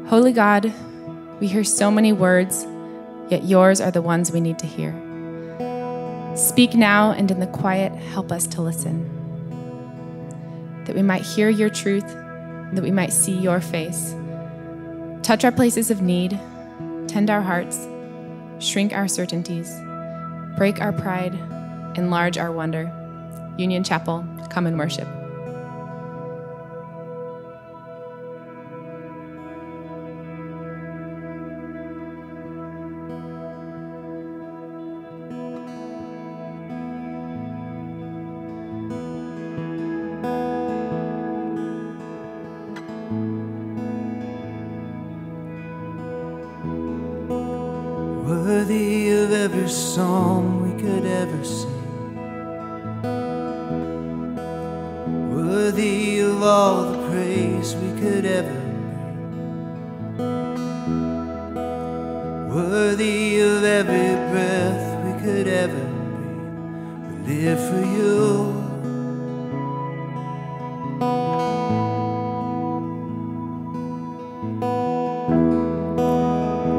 Holy God, we hear so many words, yet yours are the ones we need to hear. Speak now, and in the quiet, help us to listen, that we might hear your truth, that we might see your face. Touch our places of need, tend our hearts, shrink our certainties, break our pride, enlarge our wonder. Union Chapel, come and worship. Worthy of every song we could ever sing, worthy of all the praise we could ever bring, worthy of every breath we could ever breathe. We live for you.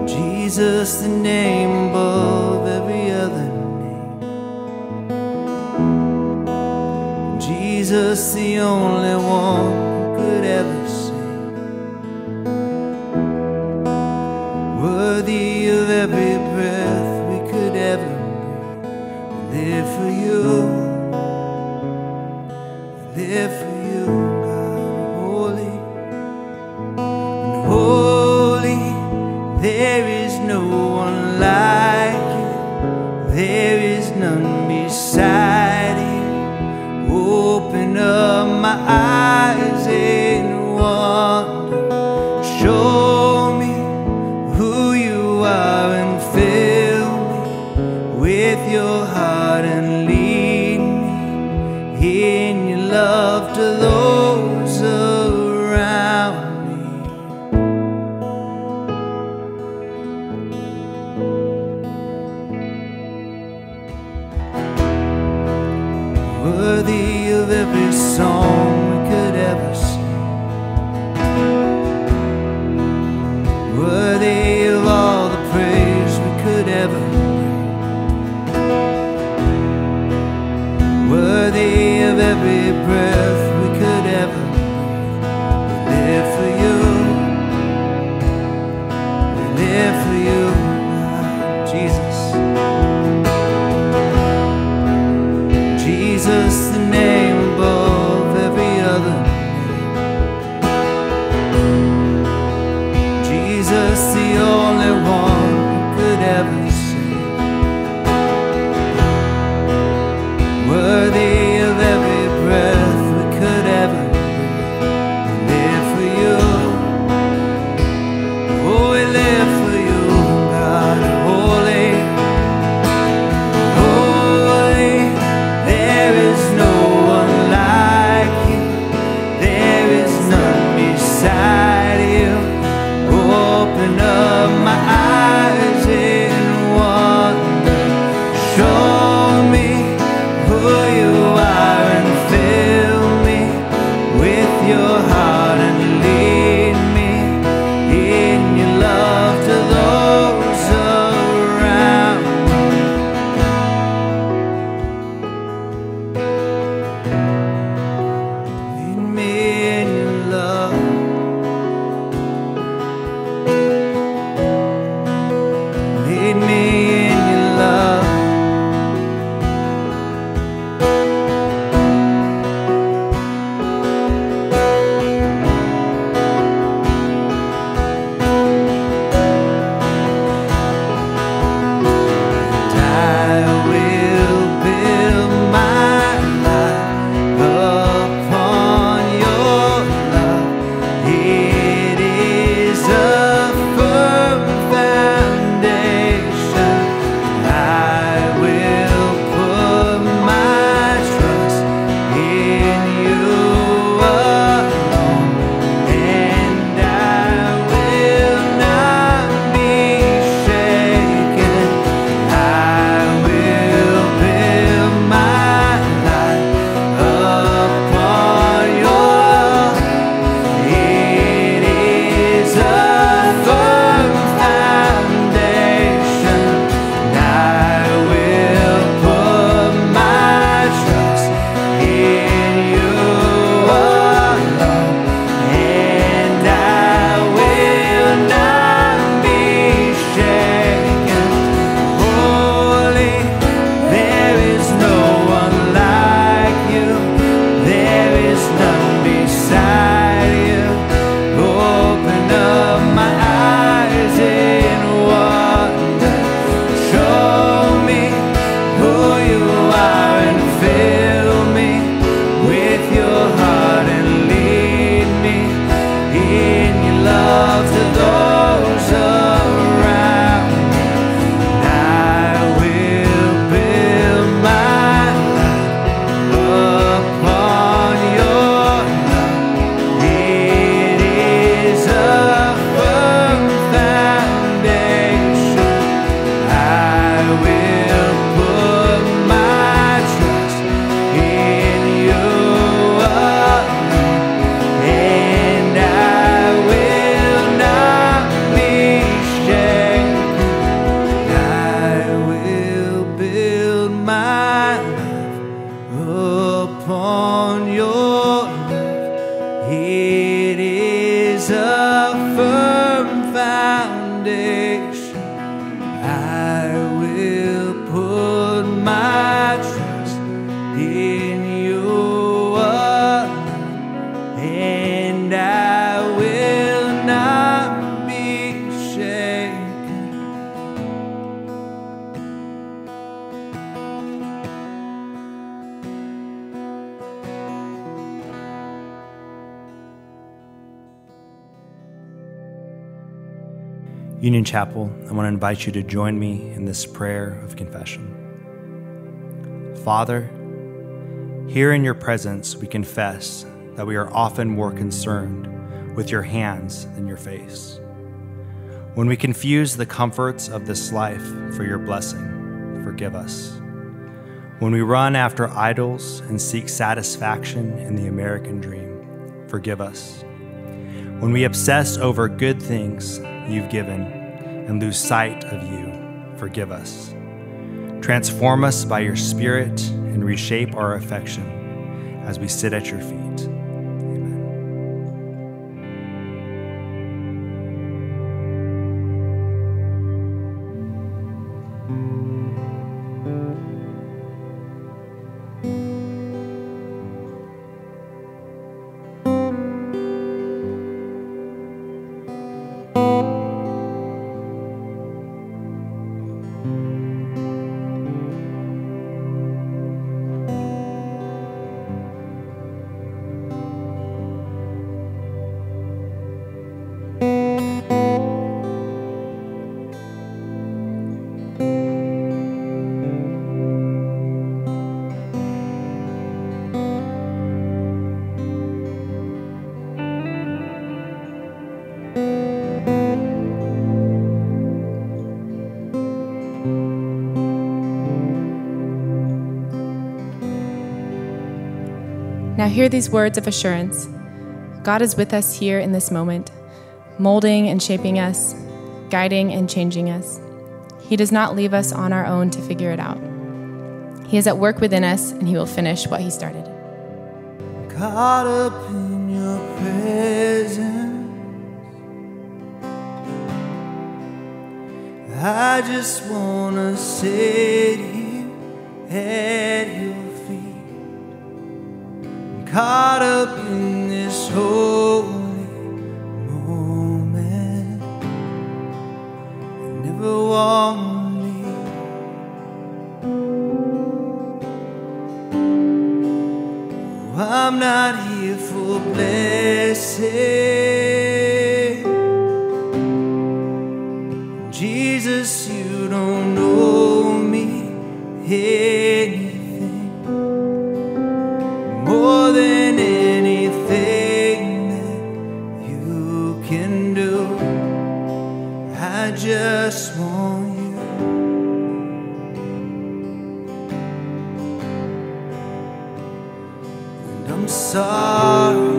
Jesus, the name above every other name. Jesus, the only one who could ever sing. Worthy of every breath we could ever breathe. We live for you. We live for you, God. Holy and holy, there is no one like you, there is none beside you. Open up worthy of every song we could ever sing, worthy of all the praise we could ever bring, worthy of every breath we could ever breathe. We live for you, we live for you, Jesus. Jesus, the name above every other name. Jesus, the only one who could ever save. Worthy of every breath we could ever breathe. We live for you. Oh, we live for you, God. Holy, holy. There is no one like you. There is none beside you. Open up my eyes in wonder. Show me who you are and fill me with your heart and lead me in your love to those around me. Lead me in your love. Lead me in your love. I will build my life upon your love. It is a firm foundation. I will put my trust in you alone, and I will not be shaken. I will build my life upon your love. It is a firm foundation. I will put my trust in you alone, and I will not be shaken. Holy, there is no one like you. There is none beside you. Open up my eyes in wonder. Show me who you are and fill me with your heart and lead me in your love to those around me. I will build my life upon your love. It is a firm foundation. I will put my trust in you alone, and I will not be shaken. I will build my life upon your love. It is a firm foundation. I will put my trust in you alone, and I will not be shaken. Union Chapel, I want to invite you to join me in this prayer of confession. Father, here in your presence we confess that we are often more concerned with your hands than your face. When we confuse the comforts of this life for your blessing, forgive us. When we run after idols and seek satisfaction in the American dream, forgive us. When we obsess over good things you've given and lose sight of you, forgive us. Transform us by your Spirit and reshape our affection as we sit at your feet. Now hear these words of assurance. God is with us here in this moment, molding and shaping us, guiding and changing us. He does not leave us on our own to figure it out. He is at work within us, and he will finish what he started. Caught up in your presence, I just wanna sit here at your feet. Caught up in this holy moment, I never wanna leave. Oh, I'm not here for blessing, Jesus, you don't know me anything. More than anything that you can do, I just want you. And I'm sorry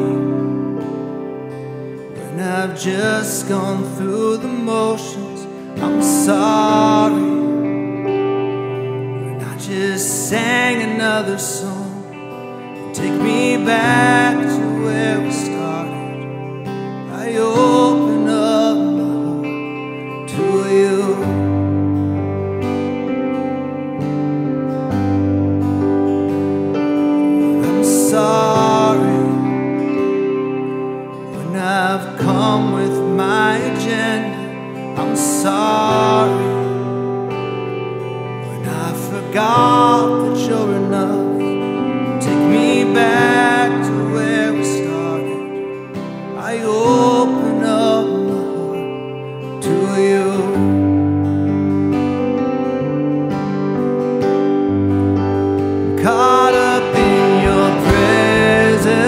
when I've just gone through the motions. I'm sorry when I just sang another song. Take me back to where we started. I open up my heart to you. I'm sorry when I've come with my agenda. I'm sorry when I forgot that you're enough. Take me back to where we started. I open up my heart to you. Caught up in your presence,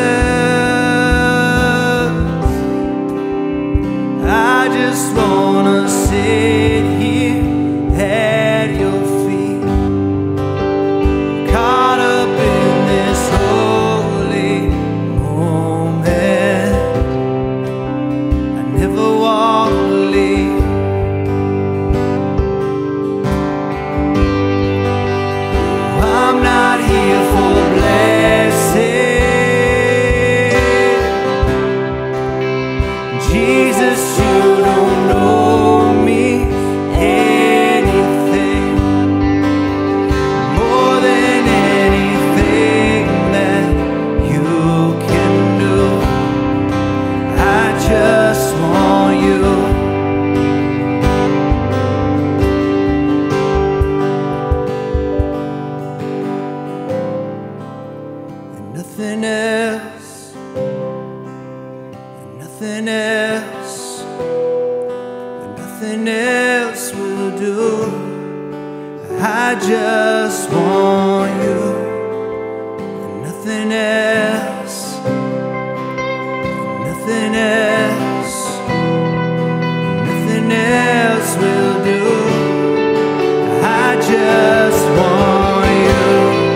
I just wanna sit here at your feet. Caught up in this holy moment, I never want to leave. I'm not here for blessing, Jesus, you don't know me anything. More than anything that you can do, I just want you. And nothing else, and nothing else, and nothing else will do. I just want you, and nothing else, and nothing else, nothing else will do. I just want you.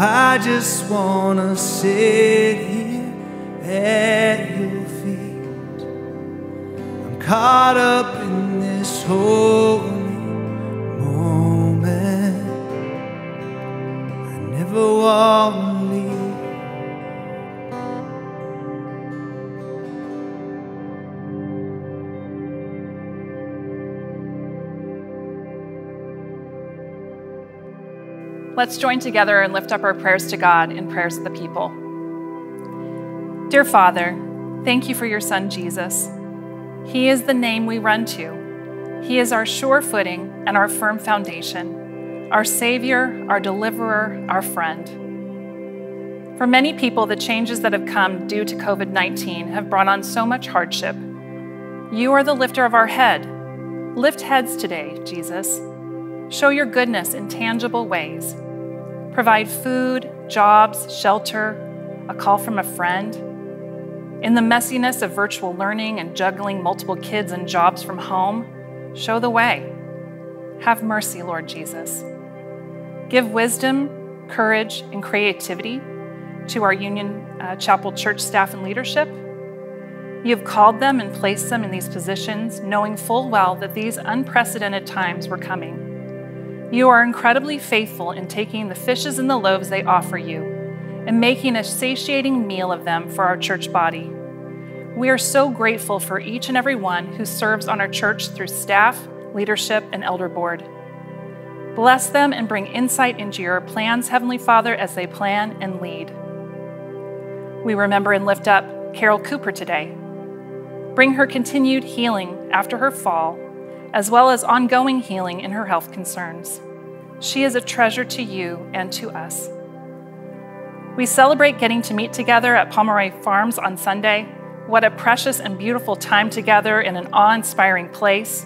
I just wanna sit here at your feet. I'm caught up in this holy moment. I never wanna leave. Let's join together and lift up our prayers to God in prayers of the people. Dear Father, thank you for your Son, Jesus. He is the name we run to. He is our sure footing and our firm foundation, our Savior, our deliverer, our friend. For many people, the changes that have come due to COVID-19 have brought on so much hardship. You are the lifter of our head. Lift heads today, Jesus. Show your goodness in tangible ways. Provide food, jobs, shelter, a call from a friend. In the messiness of virtual learning and juggling multiple kids and jobs from home, show the way. Have mercy, Lord Jesus. Give wisdom, courage, and creativity to our Union Chapel Church staff and leadership. You have called them and placed them in these positions, knowing full well that these unprecedented times were coming. You are incredibly faithful in taking the fishes and the loaves they offer you and making a satiating meal of them for our church body. We are so grateful for each and every one who serves on our church through staff, leadership, and elder board. Bless them and bring insight into your plans, Heavenly Father, as they plan and lead. We remember and lift up Carol Cooper today. Bring her continued healing after her fall, as well as ongoing healing in her health concerns. She is a treasure to you and to us. We celebrate getting to meet together at Pomeroy Farms on Sunday. What a precious and beautiful time together in an awe-inspiring place.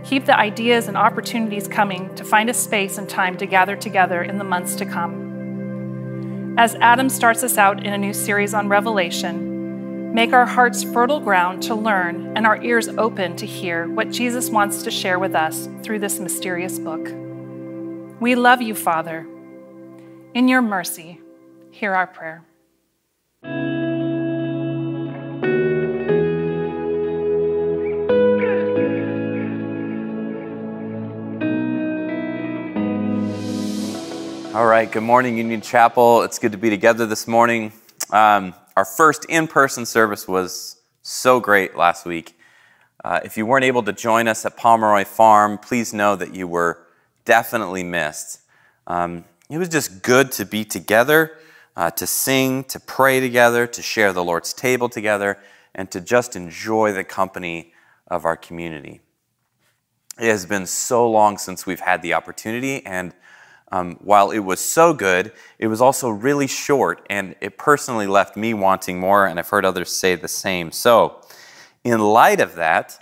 Keep the ideas and opportunities coming to find a space and time to gather together in the months to come. As Adam starts us out in a new series on Revelation, make our hearts fertile ground to learn and our ears open to hear what Jesus wants to share with us through this mysterious book. We love you, Father. In your mercy, hear our prayer. All right, good morning, Union Chapel. It's good to be together this morning. Our first in-person service was so great last week. If you weren't able to join us at Pomeroy Farm, please know that you were definitely missed. It was just good to be together, to sing, to pray together, to share the Lord's table together, and to just enjoy the company of our community. It has been so long since we've had the opportunity, and while it was so good, it was also really short, and it personally left me wanting more, and I've heard others say the same. So, in light of that,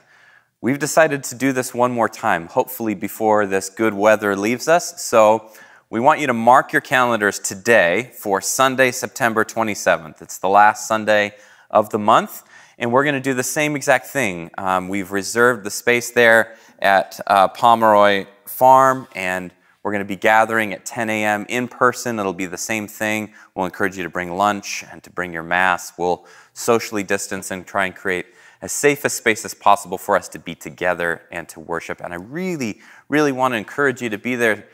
we've decided to do this one more time, hopefully before this good weather leaves us. So, we want you to mark your calendars today for Sunday, September 27th. It's the last Sunday of the month, and we're going to do the same exact thing. We've reserved the space there at Pomeroy Farm, and we're going to be gathering at 10 a.m. in person. It'll be the same thing. We'll encourage you to bring lunch and to bring your mass. We'll socially distance and try and create as safe a space as possible for us to be together and to worship. And I really, really want to encourage you to be there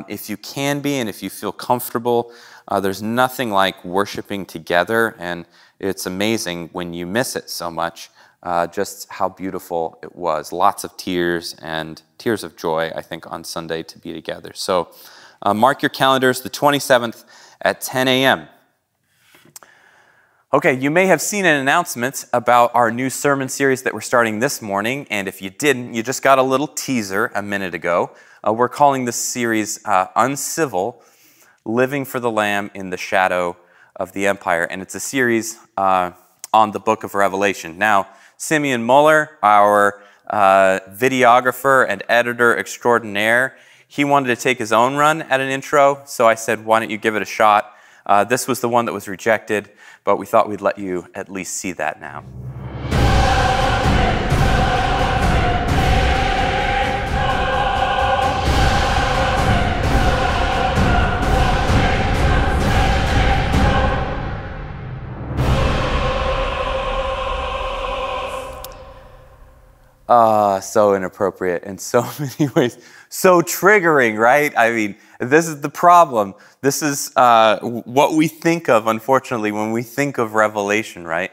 if you can be and if you feel comfortable. There's nothing like worshiping together, and it's amazing when you miss it so much. Just how beautiful it was. Lots of tears and tears of joy, I think, on Sunday to be together. So mark your calendars, the 27th at 10 a.m. Okay, you may have seen an announcement about our new sermon series that we're starting this morning, and if you didn't, you just got a little teaser a minute ago. We're calling this series Uncivil, Living for the Lamb in the Shadow of the Empire, and it's a series on the book of Revelation. Now, Simeon Muller, our videographer and editor extraordinaire, he wanted to take his own run at an intro, so I said, why don't you give it a shot? This was the one that was rejected, but we thought we'd let you at least see that now. So inappropriate in so many ways. So triggering, right? I mean, this is the problem. This is what we think of, unfortunately, when we think of Revelation, right?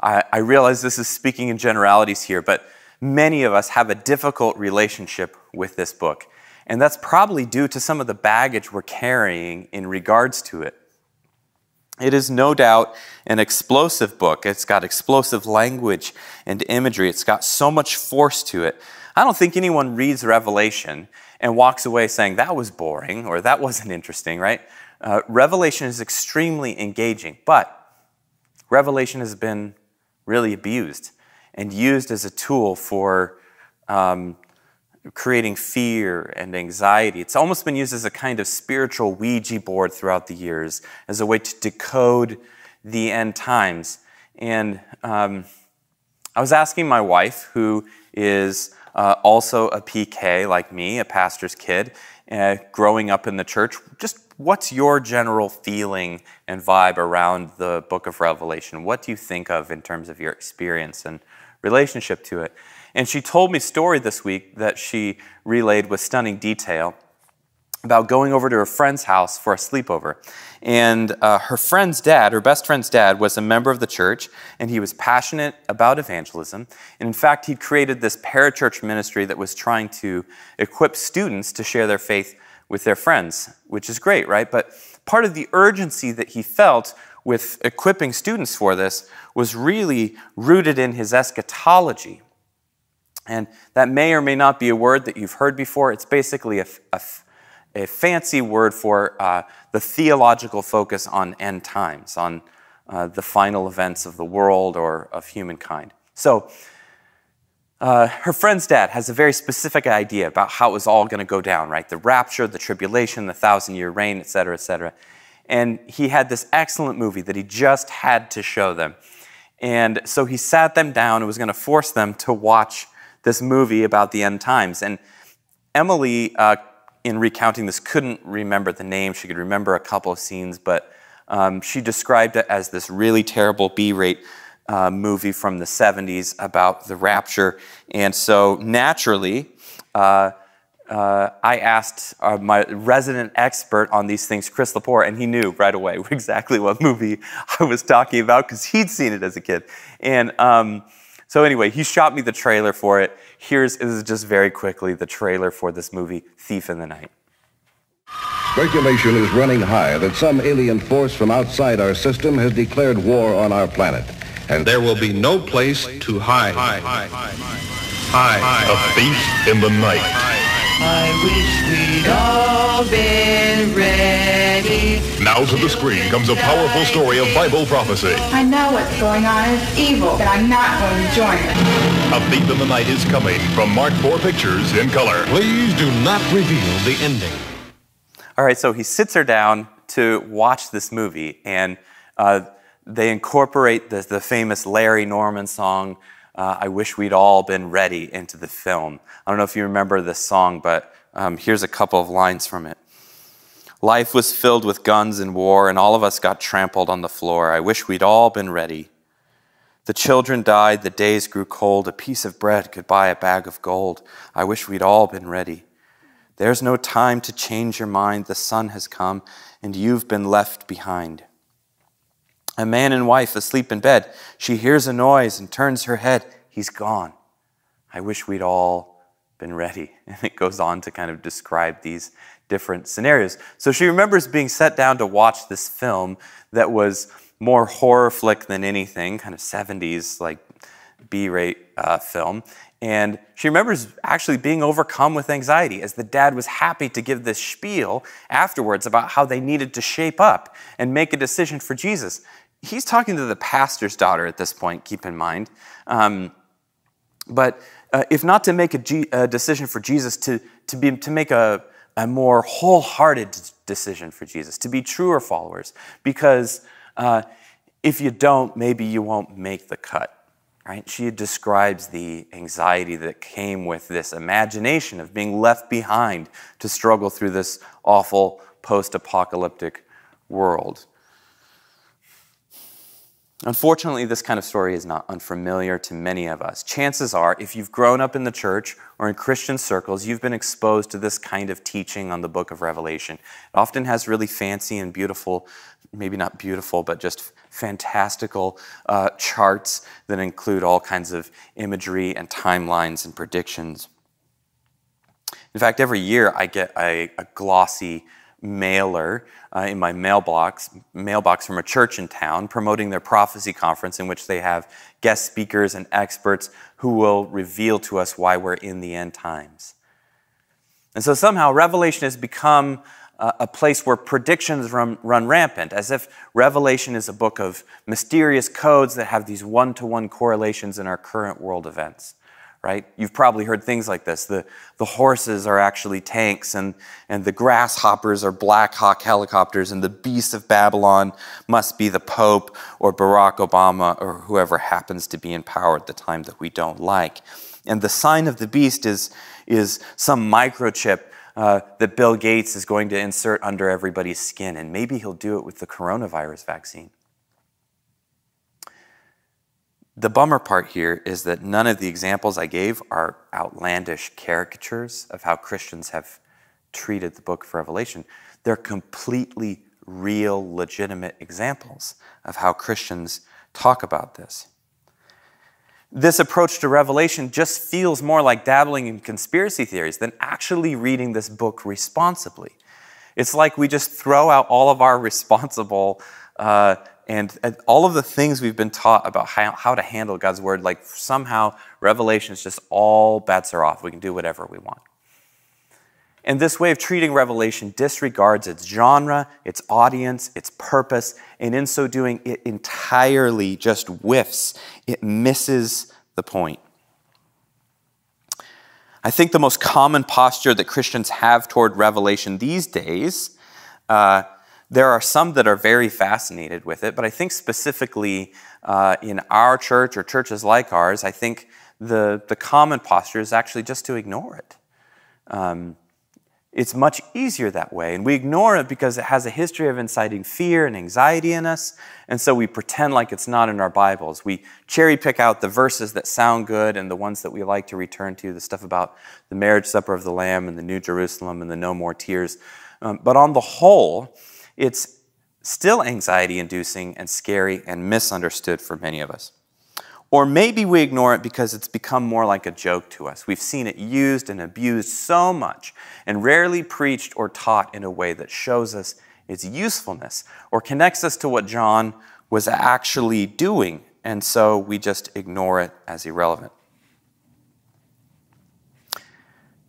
I realize this is speaking in generalities here, but many of us have a difficult relationship with this book. And that's probably due to some of the baggage we're carrying in regards to it. It is no doubt an explosive book. It's got explosive language and imagery. It's got so much force to it. I don't think anyone reads Revelation and walks away saying, that was boring, or that wasn't interesting, right? Revelation is extremely engaging, but Revelation has been really abused and used as a tool for creating fear and anxiety. It's almost been used as a kind of spiritual Ouija board throughout the years, as a way to decode the end times. And I was asking my wife, who is also a PK like me, a pastor's kid, growing up in the church, just what's your general feeling and vibe around the book of Revelation? What do you think of in terms of your experience and relationship to it? And she told me a story this week that she relayed with stunning detail about going over to her friend's house for a sleepover. And her friend's dad, her best friend's dad, was a member of the church, and he was passionate about evangelism. And in fact, he'd created this parachurch ministry that was trying to equip students to share their faith with their friends, which is great, right? But part of the urgency that he felt with equipping students for this was really rooted in his eschatology. And that may or may not be a word that you've heard before. It's basically a fancy word for the theological focus on end times, on the final events of the world or of humankind. So her friend's dad has a very specific idea about how it was all going to go down, right? The rapture, the tribulation, the 1,000-year reign, et cetera, et cetera. And he had this excellent movie that he just had to show them. And so he sat them down and was going to force them to watch this movie about the end times. And Emily, in recounting this, couldn't remember the name. She could remember a couple of scenes, but she described it as this really terrible B-rate movie from the 70s about the rapture. And so naturally, I asked my resident expert on these things, Chris Lepore, and he knew right away exactly what movie I was talking about because he'd seen it as a kid. And so anyway, he shot me the trailer for it. This is just very quickly the trailer for this movie, Thief in the Night. Speculation is running high that some alien force from outside our system has declared war on our planet. And there will be no place to hide. A thief in the night. I wish we'd all been ready. Now to the screen comes a powerful story of Bible prophecy. I know what's going on is evil, but I'm not going to join it. A Thief in the Night is coming from Mark IV Pictures in color. Please do not reveal the ending. All right, so he sits her down to watch this movie, and they incorporate the famous Larry Norman song, I Wish We'd All Been Ready, into the film. I don't know if you remember this song, but here's a couple of lines from it. Life was filled with guns and war, and all of us got trampled on the floor. I wish we'd all been ready. The children died, the days grew cold. A piece of bread could buy a bag of gold. I wish we'd all been ready. There's no time to change your mind. The sun has come, and you've been left behind. A man and wife asleep in bed. She hears a noise and turns her head. He's gone. I wish we'd all been ready. And it goes on to kind of describe these different scenarios. So she remembers being set down to watch this film that was more horror flick than anything, kind of 70s, like B-rate film. And she remembers actually being overcome with anxiety as the dad was happy to give this spiel afterwards about how they needed to shape up and make a decision for Jesus. He's talking to the pastor's daughter at this point, keep in mind. But if not to make a decision for Jesus, to make a more wholehearted decision for Jesus, to be truer followers. Because if you don't, maybe you won't make the cut. Right? She describes the anxiety that came with this imagination of being left behind to struggle through this awful post-apocalyptic world. Unfortunately, this kind of story is not unfamiliar to many of us. Chances are, if you've grown up in the church or in Christian circles, you've been exposed to this kind of teaching on the book of Revelation. It often has really fancy and beautiful, maybe not beautiful, but just fantastical charts that include all kinds of imagery and timelines and predictions. In fact, every year I get a glossy mailer in my mailbox from a church in town promoting their prophecy conference in which they have guest speakers and experts who will reveal to us why we're in the end times. And so somehow Revelation has become a place where predictions run rampant, as if Revelation is a book of mysterious codes that have these one-to-one correlations in our current world events. Right? You've probably heard things like this. The horses are actually tanks, and the grasshoppers are Black Hawk helicopters, and the beast of Babylon must be the Pope or Barack Obama or whoever happens to be in power at the time that we don't like. And the sign of the beast is some microchip that Bill Gates is going to insert under everybody's skin, and maybe he'll do it with the coronavirus vaccine. The bummer part here is that none of the examples I gave are outlandish caricatures of how Christians have treated the book of Revelation. They're completely real, legitimate examples of how Christians talk about this. This approach to Revelation just feels more like dabbling in conspiracy theories than actually reading this book responsibly. It's like we just throw out all of our responsible and all of the things we've been taught about how to handle God's word, like somehow Revelation is just all bets are off. We can do whatever we want. And this way of treating Revelation disregards its genre, its audience, its purpose, and in so doing, it entirely just whiffs. It misses the point. I think the most common posture that Christians have toward Revelation these days, there are some that are very fascinated with it, but I think specifically in our church or churches like ours, I think the common posture is actually just to ignore it. It's much easier that way, and we ignore it because it has a history of inciting fear and anxiety in us, and so we pretend like it's not in our Bibles. We cherry pick out the verses that sound good and the ones that we like to return to, the stuff about the marriage supper of the Lamb and the New Jerusalem and the no more tears. But on the whole, it's still anxiety-inducing and scary and misunderstood for many of us. Or maybe we ignore it because it's become more like a joke to us. We've seen it used and abused so much and rarely preached or taught in a way that shows us its usefulness or connects us to what John was actually doing, and so we just ignore it as irrelevant.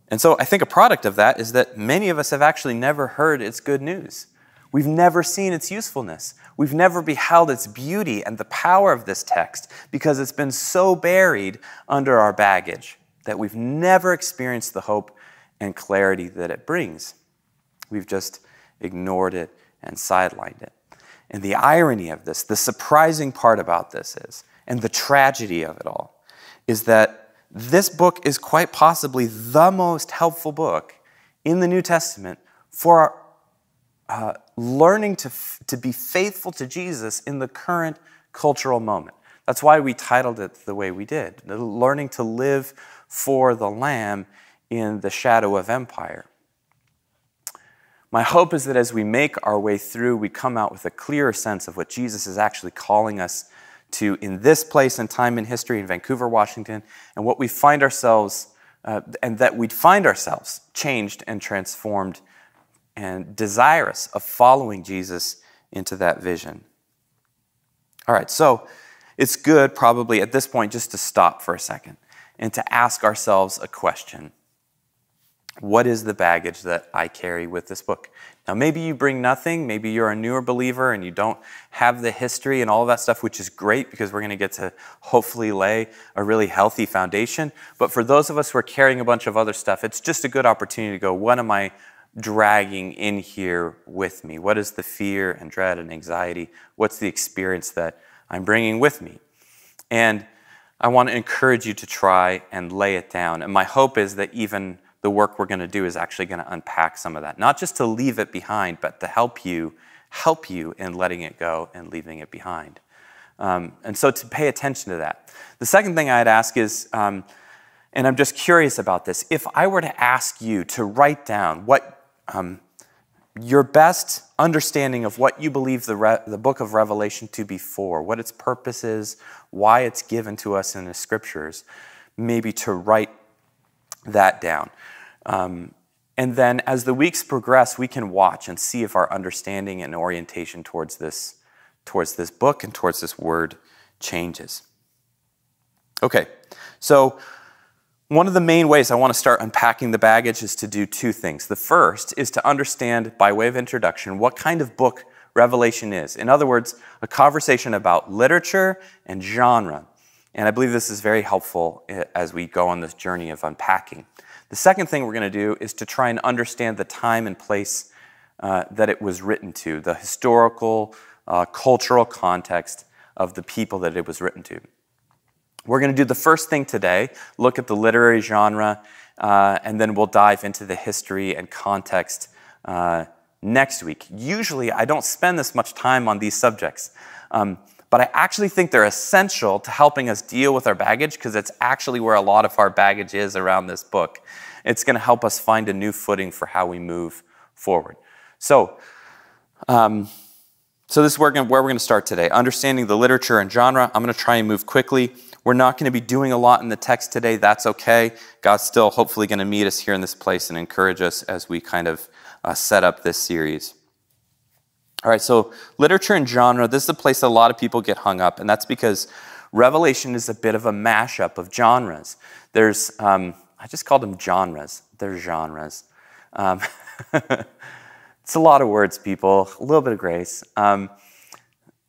And so I think a product of that is that many of us have actually never heard its good news. We've never seen its usefulness. We've never beheld its beauty and the power of this text because it's been so buried under our baggage that we've never experienced the hope and clarity that it brings. We've just ignored it and sidelined it. And the irony of this, the surprising part about this is, and the tragedy of it all, is that this book is quite possibly the most helpful book in the New Testament for learning to be faithful to Jesus in the current cultural moment. That's why we titled it the way we did, learning to live for the Lamb in the shadow of empire. My hope is that as we make our way through, we come out with a clearer sense of what Jesus is actually calling us to in this place and time in history in Vancouver, Washington, and what we find ourselves, and that we'd find ourselves changed and transformed and desirous of following Jesus into that vision. All right, so it's good probably at this point just to stop for a second and to ask ourselves a question. What is the baggage that I carry with this book? Now, maybe you bring nothing. Maybe you're a newer believer and you don't have the history and all of that stuff, which is great because we're going to get to hopefully lay a really healthy foundation. But for those of us who are carrying a bunch of other stuff, it's just a good opportunity to go, what am I dragging in here with me? What is the fear and dread and anxiety? What's the experience that I'm bringing with me? And I want to encourage you to try and lay it down. And my hope is that even the work we're going to do is actually going to unpack some of that. Not just to leave it behind, but to help you in letting it go and leaving it behind. And so to pay attention to that. The second thing I'd ask is, and I'm just curious about this, if I were to ask you to write down what your best understanding of what you believe the book of Revelation to be for, what its purpose is, why it's given to us in the scriptures, maybe to write that down. And then as the weeks progress, we can watch and see if our understanding and orientation towards this book and towards this word changes. Okay, so one of the main ways I want to start unpacking the baggage is to do two things. The first is to understand, by way of introduction, what kind of book Revelation is. In other words, a conversation about literature and genre. And I believe this is very helpful as we go on this journey of unpacking. The second thing we're going to do is to try and understand the time and place that it was written to, the historical, cultural context of the people that it was written to. We're going to do the first thing today, look at the literary genre, and then we'll dive into the history and context next week. Usually, I don't spend this much time on these subjects, but I actually think they're essential to helping us deal with our baggage, because it's actually where a lot of our baggage is around this book. It's going to help us find a new footing for how we move forward. So this is where we're going to start today, understanding the literature and genre. I'm going to try and move quickly. We're not going to be doing a lot in the text today. That's okay. God's still hopefully going to meet us here in this place and encourage us as we kind of set up this series. All right, so literature and genre, this is the place that a lot of people get hung up, and that's because Revelation is a bit of a mashup of genres. There's, I just called them genres. They're genres. It's a lot of words, people. A little bit of grace.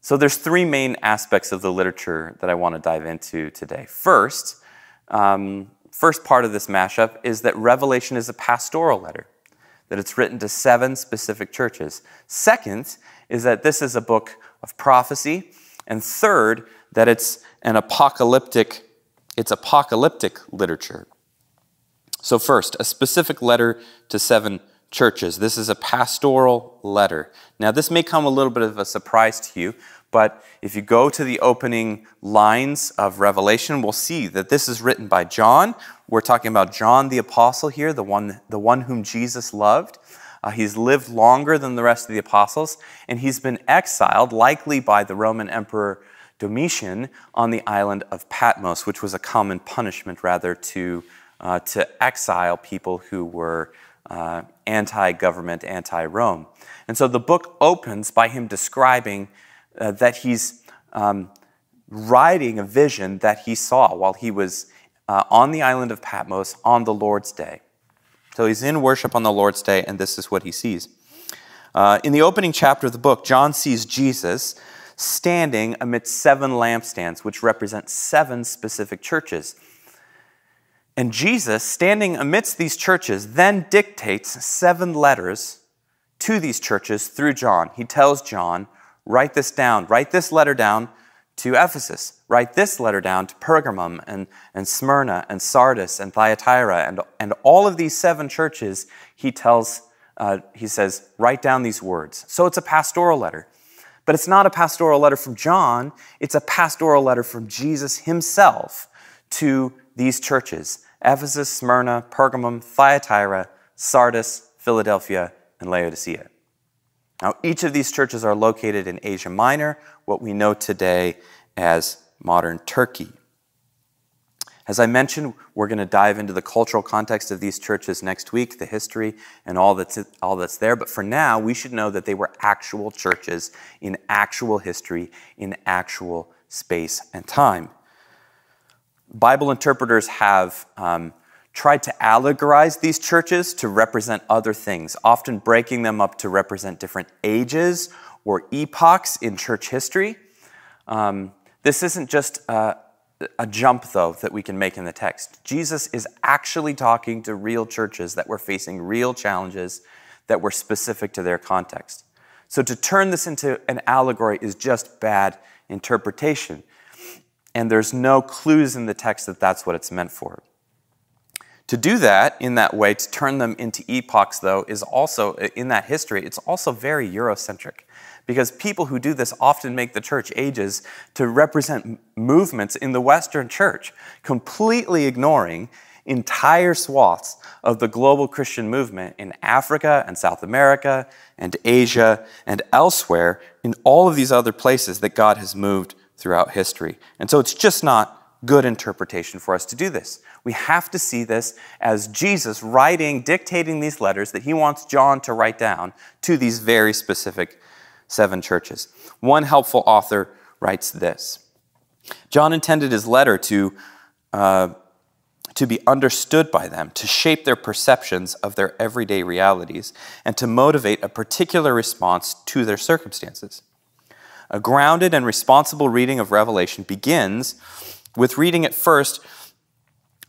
So there's three main aspects of the literature that I want to dive into today. First part of this mashup is that Revelation is a pastoral letter, that it's written to 7 specific churches. Second is that this is a book of prophecy. And third, that it's apocalyptic literature. So first, a specific letter to 7 churches. This is a pastoral letter. Now, this may come a little bit of a surprise to you, but if you go to the opening lines of Revelation, we'll see that this is written by John. We're talking about John the Apostle here, the one whom Jesus loved. He's lived longer than the rest of the apostles, and he's been exiled, likely by the Roman Emperor Domitian, on the island of Patmos, which was a common punishment, rather, to exile people who were anti-government, anti-Rome. And so the book opens by him describing that he's writing a vision that he saw while he was on the island of Patmos on the Lord's Day. So he's in worship on the Lord's Day, and this is what he sees. In the opening chapter of the book, John sees Jesus standing amidst 7 lampstands, which represent 7 specific churches. And Jesus, standing amidst these churches, then dictates 7 letters to these churches through John. He tells John, write this down. Write this letter down to Ephesus. Write this letter down to Pergamum and Smyrna and Sardis and Thyatira. And all of these 7 churches, he says, write down these words. So it's a pastoral letter. But it's not a pastoral letter from John. It's a pastoral letter from Jesus himself to these churches: Ephesus, Smyrna, Pergamum, Thyatira, Sardis, Philadelphia, and Laodicea. Now, each of these churches are located in Asia Minor, what we know today as modern Turkey. As I mentioned, we're going to dive into the cultural context of these churches next week, the history and all that's there. But for now, we should know that they were actual churches in actual history, in actual space and time. Bible interpreters have tried to allegorize these churches to represent other things, often breaking them up to represent different ages or epochs in church history. This isn't just a jump, though, that we can make in the text. Jesus is actually talking to real churches that were facing real challenges that were specific to their context. So to turn this into an allegory is just bad interpretation. And there's no clues in the text that that's what it's meant for. To do that in that way, to turn them into epochs, though, is also, in that history, it's also very Eurocentric. because people who do this often make the church ages to represent movements in the Western church, completely ignoring entire swaths of the global Christian movement in Africa and South America and Asia and elsewhere in all of these other places that God has moved throughout history. And so it's just not good interpretation for us to do this. We have to see this as Jesus dictating these letters that he wants John to write down to these very specific 7 churches. One helpful author writes this: John intended his letter to be understood by them, to shape their perceptions of their everyday realities, and to motivate a particular response to their circumstances. A grounded and responsible reading of Revelation begins with reading it first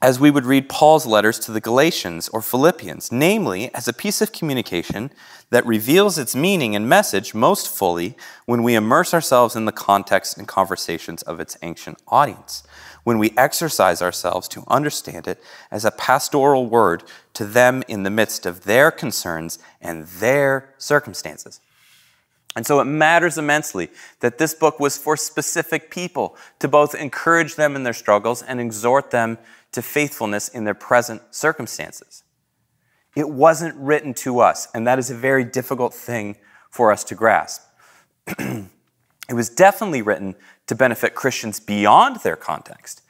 as we would read Paul's letters to the Galatians or Philippians, namely as a piece of communication that reveals its meaning and message most fully when we immerse ourselves in the context and conversations of its ancient audience, when we exercise ourselves to understand it as a pastoral word to them in the midst of their concerns and their circumstances. And so it matters immensely that this book was for specific people, to both encourage them in their struggles and exhort them to faithfulness in their present circumstances. It wasn't written to us, and that is a very difficult thing for us to grasp. It was definitely written to benefit Christians beyond their context.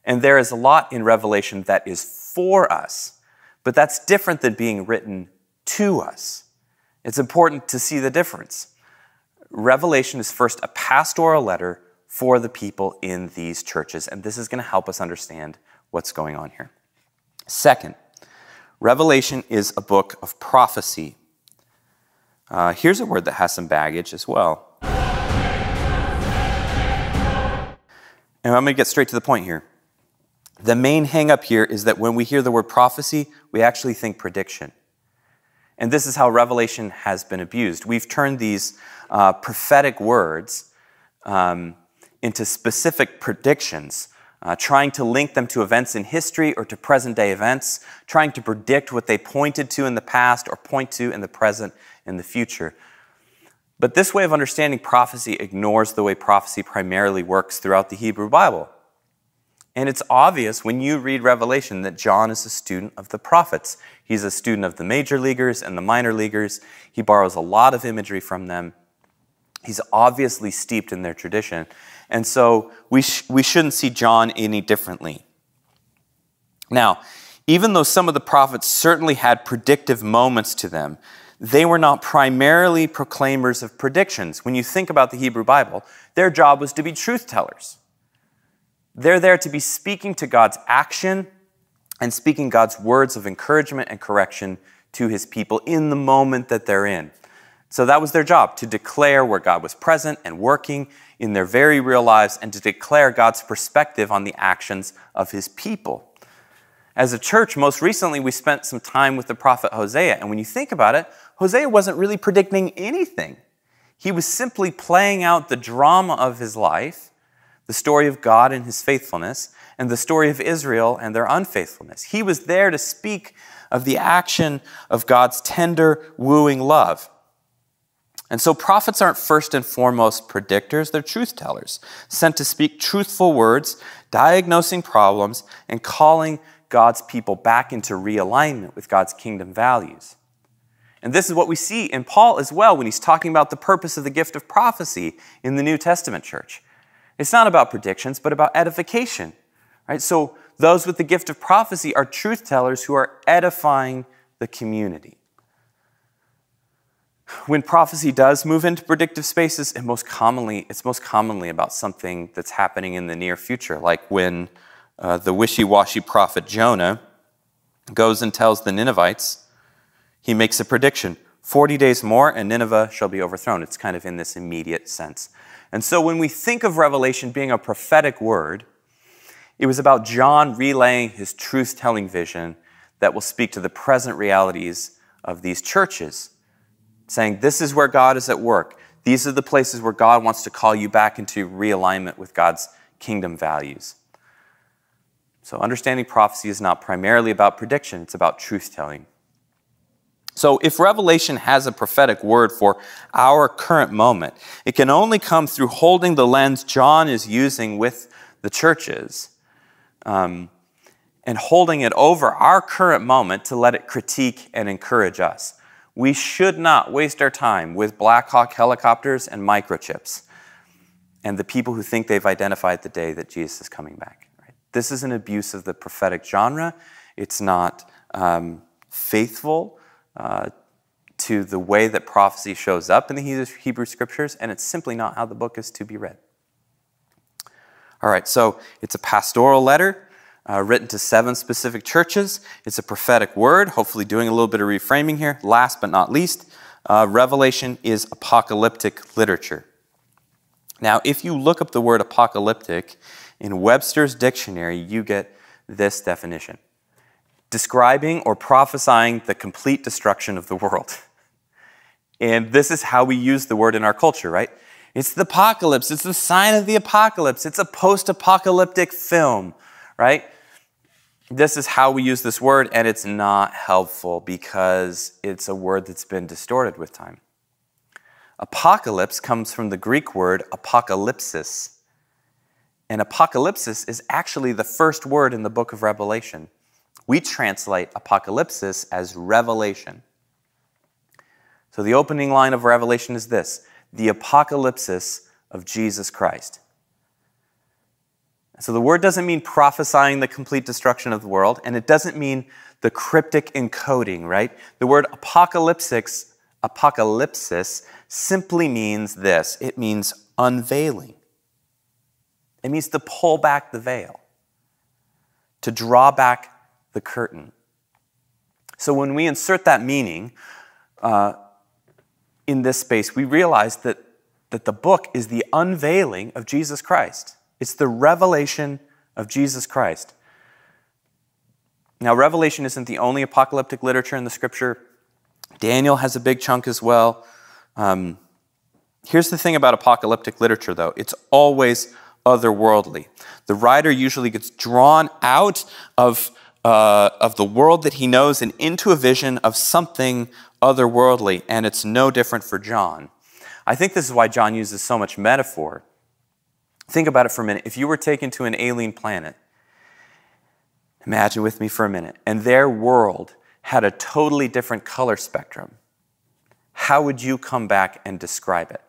And there is a lot in Revelation that is for us, but that's different than being written to us. It's important to see the difference. Revelation is first a pastoral letter for the people in these churches, and this is going to help us understand what's going on here. Second, Revelation is a book of prophecy. Here's a word that has some baggage as well. And I'm going to get straight to the point here. The main hang-up here is that when we hear the word prophecy, we actually think prediction. And this is how Revelation has been abused. We've turned these prophetic words into specific predictions, trying to link them to events in history or to present-day events, trying to predict what they pointed to in the past or point to in the present and the future. But this way of understanding prophecy ignores the way prophecy primarily works throughout the Hebrew Bible. And it's obvious when you read Revelation that John is a student of the prophets. He's a student of the major leaguers and the minor leaguers. He borrows a lot of imagery from them. He's obviously steeped in their tradition. And so we shouldn't see John any differently. Now, even though some of the prophets certainly had predictive moments to them, they were not primarily proclaimers of predictions. When you think about the Hebrew Bible, their job was to be truth tellers. They're there to be speaking to God's action and speaking God's words of encouragement and correction to his people in the moment that they're in. So that was their job, to declare where God was present and working in their very real lives and to declare God's perspective on the actions of his people. As a church, most recently, we spent some time with the prophet Hosea. And when you think about it, Hosea wasn't really predicting anything. He was simply playing out the drama of his life, the story of God and his faithfulness, and the story of Israel and their unfaithfulness. He was there to speak of the action of God's tender, wooing love. And so prophets aren't first and foremost predictors, they're truth tellers, sent to speak truthful words, diagnosing problems, and calling God's people back into realignment with God's kingdom values. And this is what we see in Paul as well when he's talking about the purpose of the gift of prophecy in the New Testament church. It's not about predictions, but about edification, right? So those with the gift of prophecy are truth tellers who are edifying the community. When prophecy does move into predictive spaces, it's most commonly about something that's happening in the near future, like when the wishy-washy prophet Jonah goes and tells the Ninevites, he makes a prediction, 40 days more and Nineveh shall be overthrown. It's kind of in this immediate sense. And so when we think of Revelation being a prophetic word, it was about John relaying his truth-telling vision that will speak to the present realities of these churches, saying this is where God is at work. These are the places where God wants to call you back into realignment with God's kingdom values. So understanding prophecy is not primarily about prediction, it's about truth-telling. So if Revelation has a prophetic word for our current moment, it can only come through holding the lens John is using with the churches and holding it over our current moment to let it critique and encourage us. We should not waste our time with Black Hawk helicopters and microchips and the people who think they've identified the day that Jesus is coming back. Right? This is an abuse of the prophetic genre. It's not faithful to the way that prophecy shows up in the Hebrew Scriptures, and it's simply not how the book is to be read. All right, so it's a pastoral letter written to 7 specific churches. It's a prophetic word, hopefully doing a little bit of reframing here. Last but not least, Revelation is apocalyptic literature. Now, if you look up the word apocalyptic in Webster's dictionary, you get this definition: describing or prophesying the complete destruction of the world. And this is how we use the word in our culture, right? It's the apocalypse. It's the sign of the apocalypse. It's a post-apocalyptic film, right? This is how we use this word, and it's not helpful because it's a word that's been distorted with time. Apocalypse comes from the Greek word apocalypsis. And apocalypsis is actually the first word in the book of Revelation. We translate apocalypsis as revelation. So the opening line of Revelation is this: the apocalypsis of Jesus Christ. So the word doesn't mean prophesying the complete destruction of the world, and it doesn't mean the cryptic encoding, right? The word apocalypsis simply means this: it means unveiling. It means to pull back the veil, to draw back the curtain. So when we insert that meaning in this space, we realize that the book is the unveiling of Jesus Christ. It's the revelation of Jesus Christ. Now, Revelation isn't the only apocalyptic literature in the Scripture. Daniel has a big chunk as well. Here's the thing about apocalyptic literature, though. It's always otherworldly. The writer usually gets drawn out of the world that he knows and into a vision of something otherworldly, and it's no different for John. I think this is why John uses so much metaphor. Think about it for a minute. If you were taken to an alien planet, imagine with me for a minute, and their world had a totally different color spectrum, how would you come back and describe it?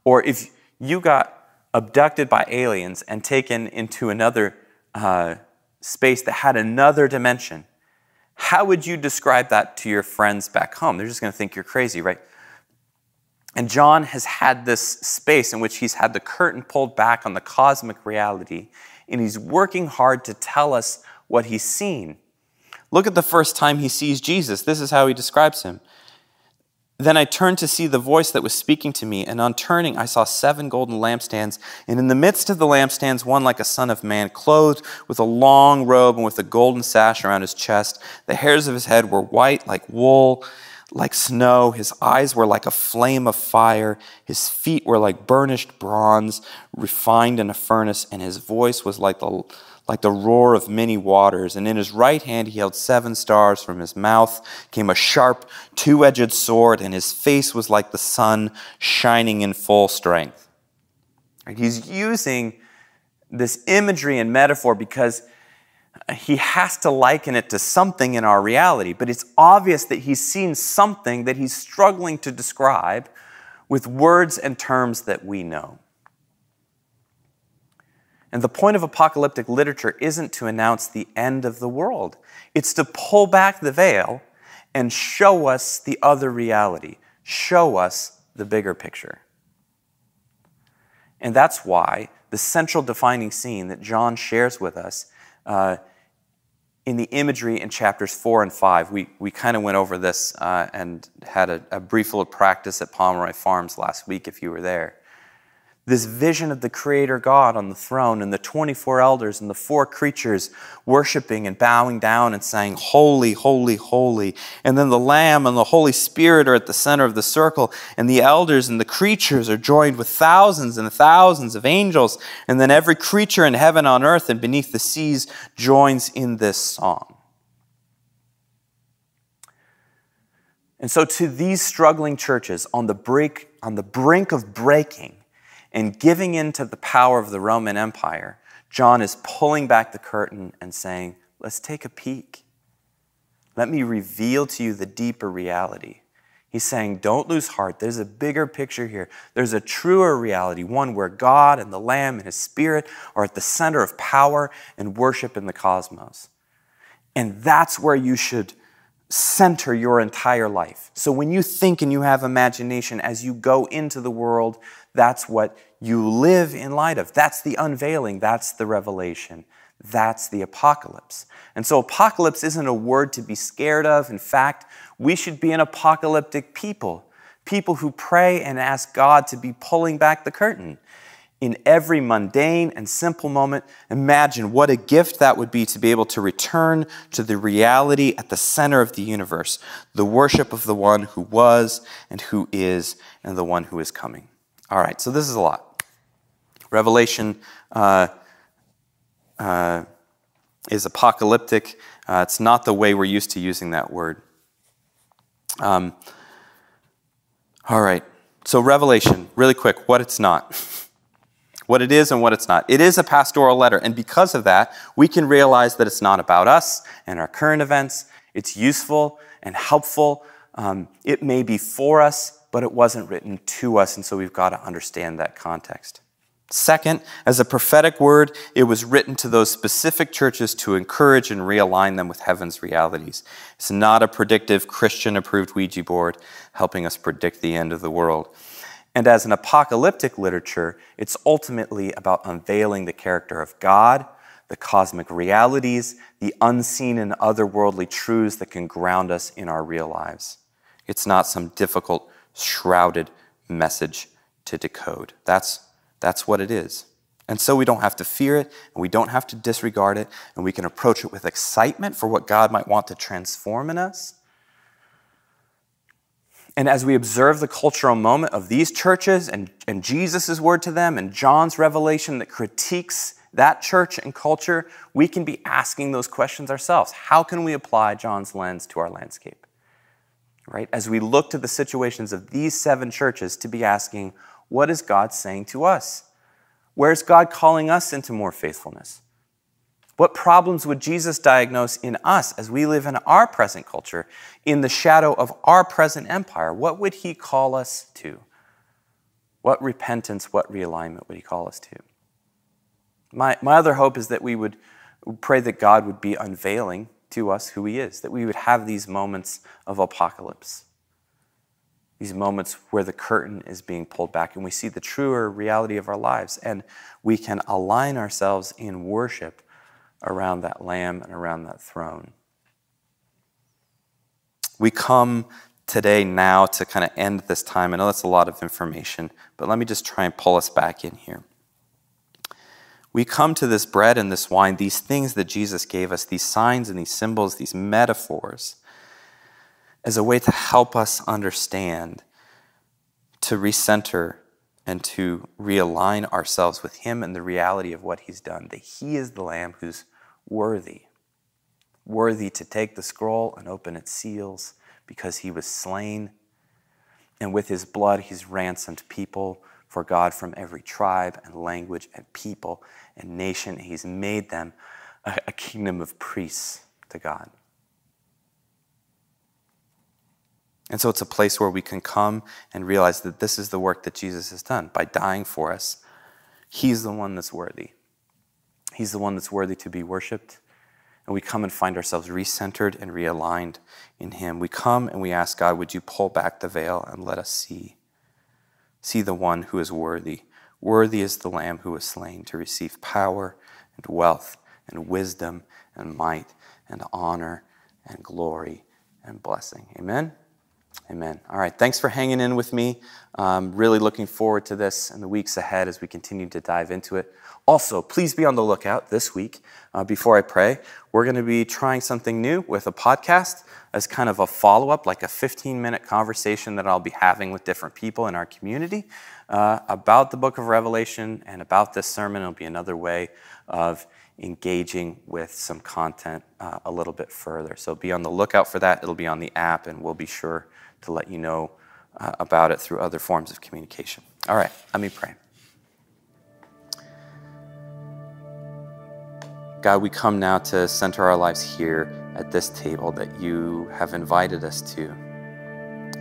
Or if you got abducted by aliens and taken into another space that had another dimension, how would you describe that to your friends back home? They're just going to think you're crazy, right? And John has had this space in which he's had the curtain pulled back on the cosmic reality, and he's working hard to tell us what he's seen. Look at the first time he sees Jesus. This is how he describes him. Then I turned to see the voice that was speaking to me, and on turning I saw 7 golden lampstands, and in the midst of the lampstands one like a son of man, clothed with a long robe and with a golden sash around his chest. The hairs of his head were white like wool, like snow. His eyes were like a flame of fire. His feet were like burnished bronze, refined in a furnace, and his voice was like the roar of many waters. And in his right hand he held 7 stars. From his mouth came a sharp, 2-edged sword, and his face was like the sun shining in full strength. He's using this imagery and metaphor because he has to liken it to something in our reality, but it's obvious that he's seen something that he's struggling to describe with words and terms that we know. And the point of apocalyptic literature isn't to announce the end of the world. It's to pull back the veil and show us the other reality, show us the bigger picture. And that's why the central defining scene that John shares with us in the imagery in chapters 4 and 5, we kind of went over this and had a brief little practice at Pomeroy Farms last week if you were there. This vision of the Creator God on the throne and the 24 elders and the 4 creatures worshiping and bowing down and saying, "Holy, holy, holy." And then the Lamb and the Holy Spirit are at the center of the circle, and the elders and the creatures are joined with thousands and thousands of angels. And then every creature in heaven, on earth, and beneath the seas joins in this song. And so to these struggling churches on the brink of breaking and giving in to the power of the Roman Empire, John is pulling back the curtain and saying, let's take a peek. Let me reveal to you the deeper reality. He's saying, don't lose heart. There's a bigger picture here. There's a truer reality, one where God and the Lamb and his Spirit are at the center of power and worship in the cosmos. And that's where you should center your entire life. So when you think and you have imagination as you go into the world, that's what you live in light of. That's the unveiling. That's the revelation. That's the apocalypse. And so apocalypse isn't a word to be scared of. In fact, we should be an apocalyptic people who pray and ask God to be pulling back the curtain. In every mundane and simple moment, imagine what a gift that would be to be able to return to the reality at the center of the universe, the worship of the one who was and who is and the one who is coming. All right, so this is a lot. Revelation is apocalyptic. It's not the way we're used to using that word. All right, so Revelation, really quick, what it's not. What it is and what it's not. It is a pastoral letter, and because of that, we can realize that it's not about us and our current events. It's useful and helpful. It may be for us, but it wasn't written to us, and so we've got to understand that context. Second, as a prophetic word, it was written to those specific churches to encourage and realign them with heaven's realities. It's not a predictive, Christian-approved Ouija board helping us predict the end of the world. And as an apocalyptic literature, it's ultimately about unveiling the character of God, the cosmic realities, the unseen and otherworldly truths that can ground us in our real lives. It's not some difficult, shrouded message to decode. That's what it is. And so we don't have to fear it, and we don't have to disregard it, and we can approach it with excitement for what God might want to transform in us. And as we observe the cultural moment of these churches and Jesus' word to them and John's revelation that critiques that church and culture, we can be asking those questions ourselves. How can we apply John's lens to our landscape? Right? As we look to the situations of these 7 churches to be asking, what is God saying to us? Where's God calling us into more faithfulness? What problems would Jesus diagnose in us as we live in our present culture, in the shadow of our present empire? What would he call us to? What repentance, what realignment would he call us to? My other hope is that we would pray that God would be unveiling to us who he is, that we would have these moments of apocalypse, these moments where the curtain is being pulled back and we see the truer reality of our lives, and we can align ourselves in worship around that Lamb and around that throne. We come today now to kind of end this time. I know that's a lot of information, but let me just try and pull us back in here. We come to this bread and this wine, these things that Jesus gave us, these signs and these symbols, these metaphors, as a way to help us understand, to recenter and to realign ourselves with him and the reality of what he's done, that he is the Lamb who's worthy to take the scroll and open its seals because he was slain. And with his blood, he's ransomed people for God from every tribe and language and people and nation. He's made them a kingdom of priests to God. And so it's a place where we can come and realize that this is the work that Jesus has done. By dying for us, he's the one that's worthy. He's the one that's worthy to be worshiped. And we come and find ourselves recentered and realigned in him. We come and we ask God, would you pull back the veil and let us see the one who is worthy. Worthy is the Lamb who was slain to receive power and wealth and wisdom and might and honor and glory and blessing. Amen? Amen. All right, thanks for hanging in with me. Really looking forward to this in the weeks ahead as we continue to dive into it. Also, please be on the lookout this week. Before I pray, we're going to be trying something new with a podcast as kind of a follow-up, like a 15-minute conversation that I'll be having with different people in our community about the book of Revelation and about this sermon. It'll be another way of engaging with some content a little bit further. So be on the lookout for that. It'll be on the app, and we'll be sure to let you know about it through other forms of communication. All right, let me pray. God, we come now to center our lives here at this table that you have invited us to.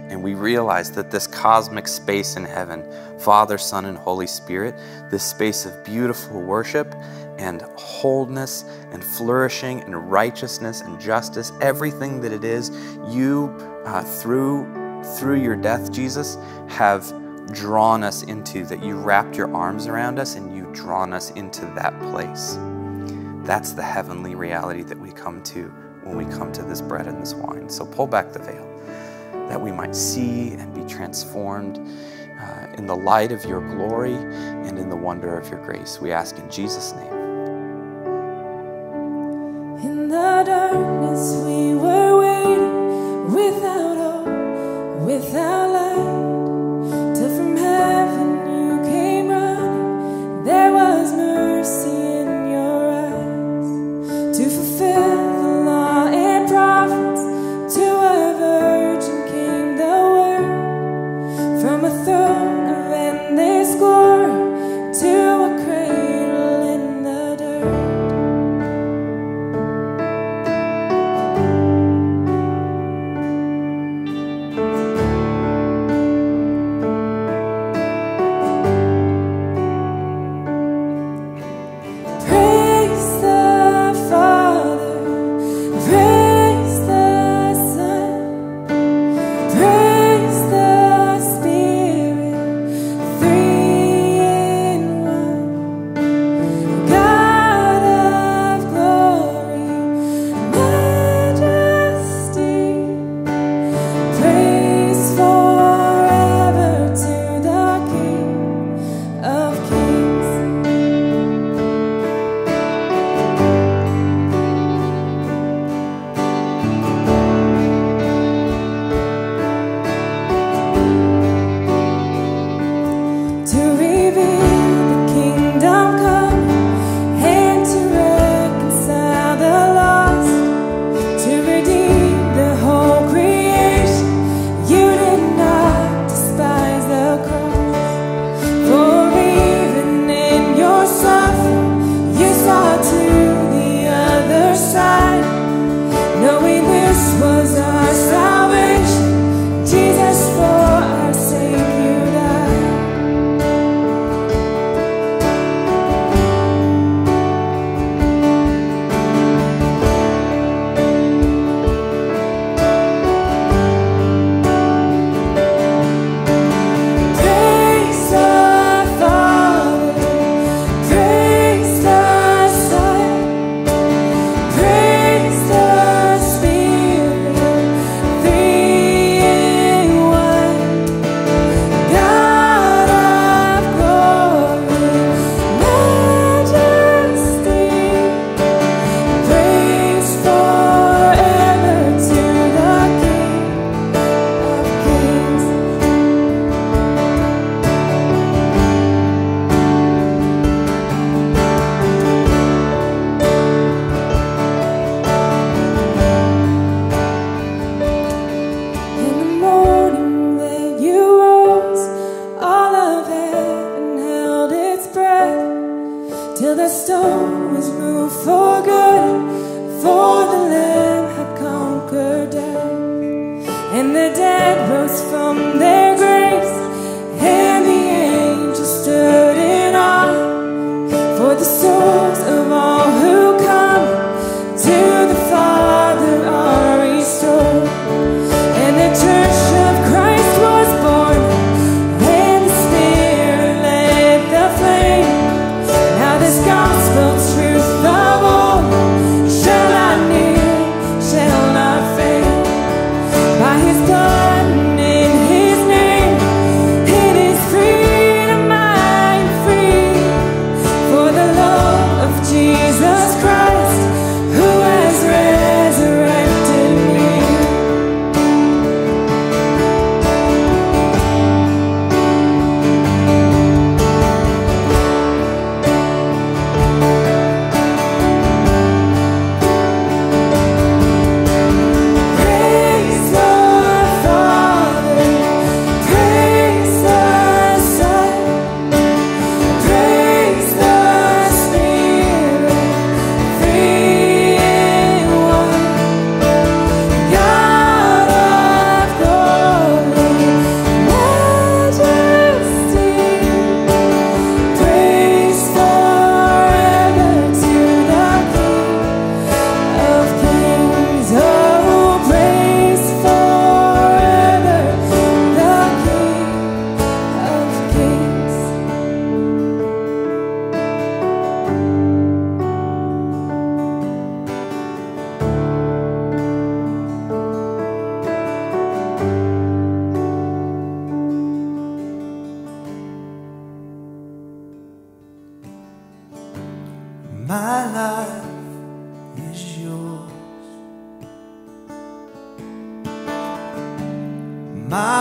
And we realize that this cosmic space in heaven, Father, Son, and Holy Spirit, this space of beautiful worship and wholeness and flourishing and righteousness and justice, everything that it is, you, through your death, Jesus, have drawn us into, that you wrapped your arms around us and you've drawn us into that place. That's the heavenly reality that we come to when we come to this bread and this wine. So pull back the veil, that we might see and be transformed in the light of your glory and in the wonder of your grace. We ask in Jesus' name. In the darkness we were waiting, without hope, without light, till from heaven you came running. There was mercy in your eyes to fulfill the law and prophets. To a virgin came the word, from a throne of endless glory to a cradle in the dirt.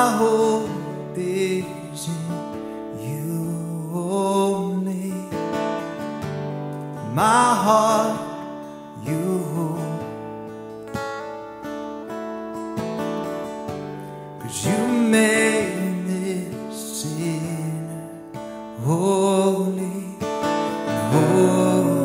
My hope is in you only. My heart you hold, 'cause you made this sinner holy, holy.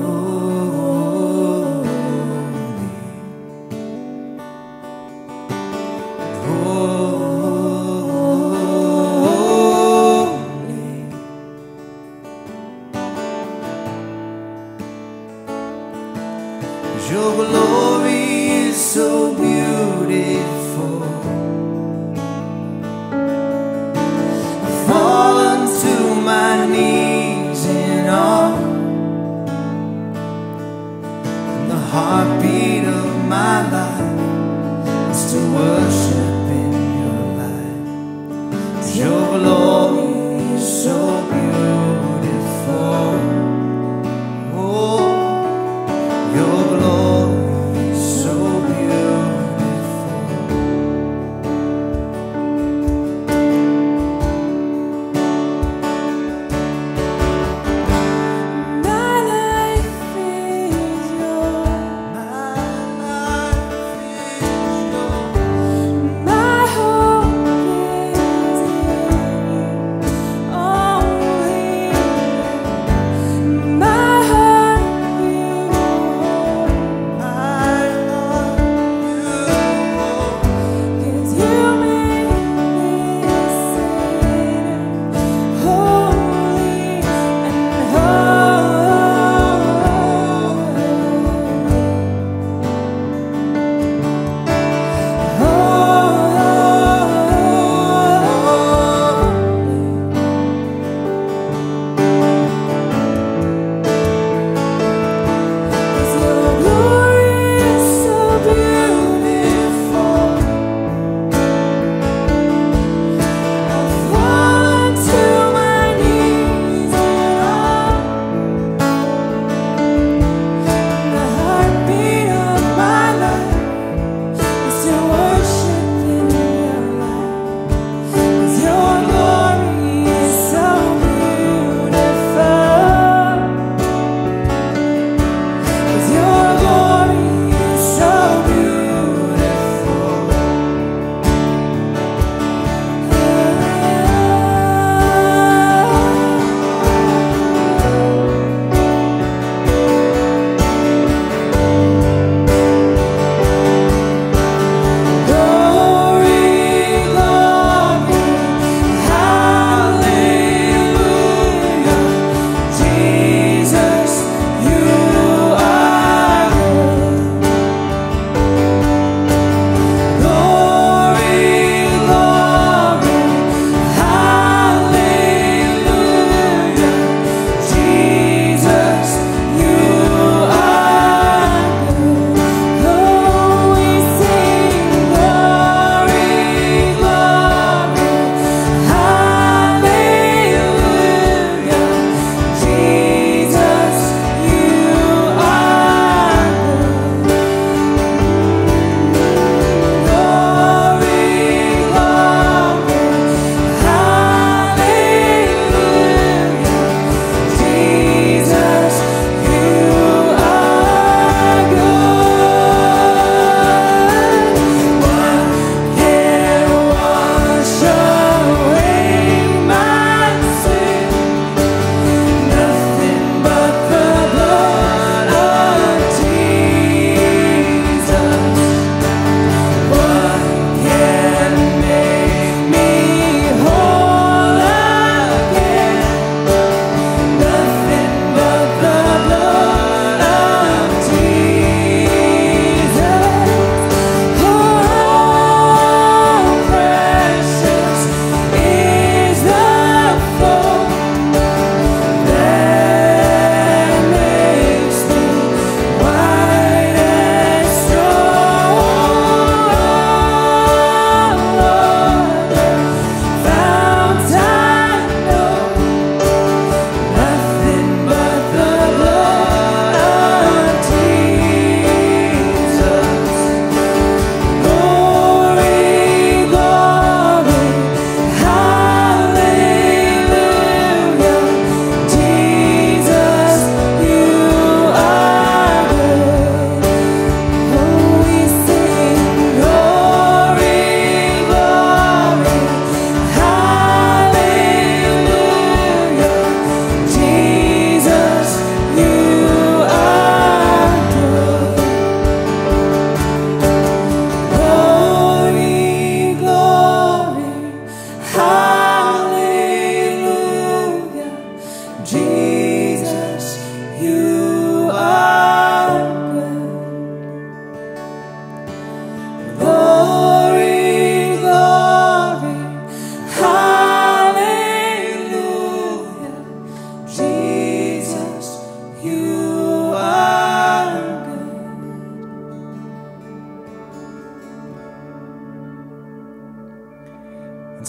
Your glory is so beautiful. I fall onto my knees in awe, and the heartbeat of my life is to worship in your light. Your glory is so beautiful. Oh, your glory is so beautiful. My life is yours. My hope is in you. Oh,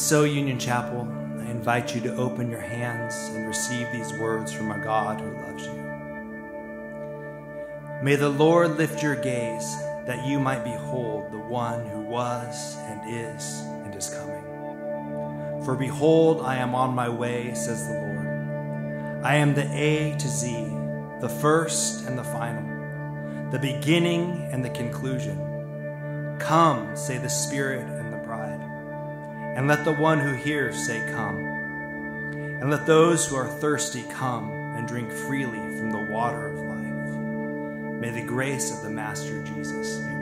so, Union Chapel, I invite you to open your hands and receive these words from a God who loves you. May the Lord lift your gaze, that you might behold the one who was and is coming. For behold, I am on my way, says the Lord. I am the A to Z, the first and the final, the beginning and the conclusion. Come, say the Spirit and the bride. And let the one who hears say, come. And let those who are thirsty come and drink freely from the water of life. May the grace of the Master Jesus be